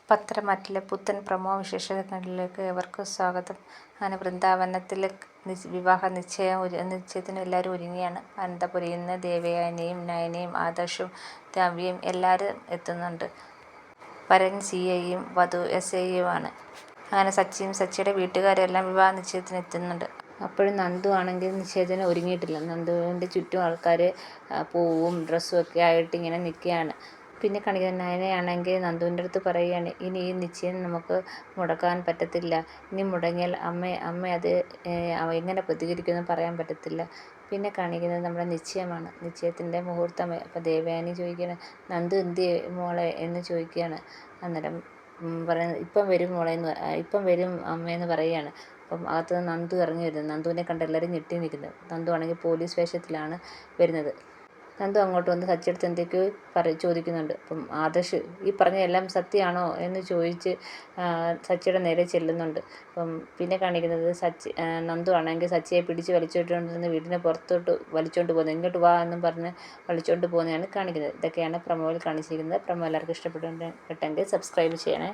പത്രമാറ്റിലെ പുത്തൻ പ്രൊമോ വിശേഷങ്ങളിലേക്ക് ഏവർക്കും സ്വാഗതം. അങ്ങനെ വൃന്ദാവനത്തിൽ വിവാഹ നിശ്ചയത്തിന് എല്ലാവരും ഒരുങ്ങിയാണ്. അനന്തപുരിയിൽ നിന്ന് ദേവയാനിയും നയനയും ആദർശും നവ്യയും എല്ലാവരും എത്തുന്നുണ്ട്. വരൻ CIയും വധു SIയുമാണ്. അങ്ങനെ സച്ചിയും സച്ചിയുടെ വീട്ടുകാരും എല്ലാം വിവാഹ നിശ്ചയത്തിന് എത്തുന്നുണ്ട്. അപ്പോഴും നന്ദു ആണെങ്കിൽ നിശ്ചയത്തിന് ഒരുങ്ങിയിട്ടില്ല. നന്ദുവിൻ്റെ ചുറ്റും ആൾക്കാർ പൂവും ഡ്രസ്സും ഒക്കെ ആയിട്ട് ഇങ്ങനെ നിൽക്കുകയാണ്. പിന്നെ കാണിക്കുന്ന നയനയാണെങ്കിൽ നന്ദുവിൻ്റെ അടുത്ത് പറയുകയാണ്, ഇനി ഈ നിശ്ചയം നമുക്ക് മുടക്കാൻ പറ്റത്തില്ല. ഇനി മുടങ്ങിയാൽ അമ്മ അത് എങ്ങനെ പ്രതികരിക്കുമെന്ന് പറയാൻ പറ്റത്തില്ല. പിന്നെ കാണിക്കുന്നത് നമ്മുടെ നിശ്ചയമാണ്. നിശ്ചയത്തിൻ്റെ മുഹൂർത്തമായി. അപ്പോൾ ദേവയാനി ചോദിക്കുകയാണ്, നന്ദു എന്തിയെ മോളെ എന്ന് ചോദിക്കുകയാണ്. അന്നേരം പറയുന്നത് ഇപ്പം വരും അമ്മയെന്ന് പറയുകയാണ്. അപ്പം അകത്തുനിന്ന് നന്ദു ഇറങ്ങി വരുന്നത്. നന്ദുവിനെ കണ്ട് എല്ലാവരും ഞെട്ടി നിൽക്കുന്നത്. നന്ദു ആണെങ്കിൽ പോലീസ് വേഷത്തിലാണ് വരുന്നത്. നന്ദു അങ്ങോട്ട് വന്ന് സച്ചിയെടുത്ത് എന്തൊക്കെയോ ചോദിക്കുന്നുണ്ട്. അപ്പം ആദർശ് ഈ പറഞ്ഞ എല്ലാം സത്യമാണോ എന്ന് ചോദിച്ച് സച്ചിയുടെ നേരെ ചെല്ലുന്നുണ്ട്. അപ്പം പിന്നെ കാണിക്കുന്നത് നന്ദു ആണെങ്കിൽ സച്ചിയെ പിടിച്ച് വലിച്ചുകൊണ്ടിരുന്ന് വീടിന് പുറത്തോട്ട് വലിച്ചുകൊണ്ട് പോകുന്നത്. ഇങ്ങോട്ട് വാ എന്നും പറഞ്ഞ് വലിച്ചുകൊണ്ട് പോകുന്നതാണ് കാണിക്കുന്നത്. ഇതൊക്കെയാണ് പ്രൊമോയിൽ കാണിച്ചിരിക്കുന്നത്. പ്രൊമോ എല്ലാവർക്കും ഇഷ്ടപ്പെട്ടെങ്കിൽ സബ്സ്ക്രൈബ് ചെയ്യണേ.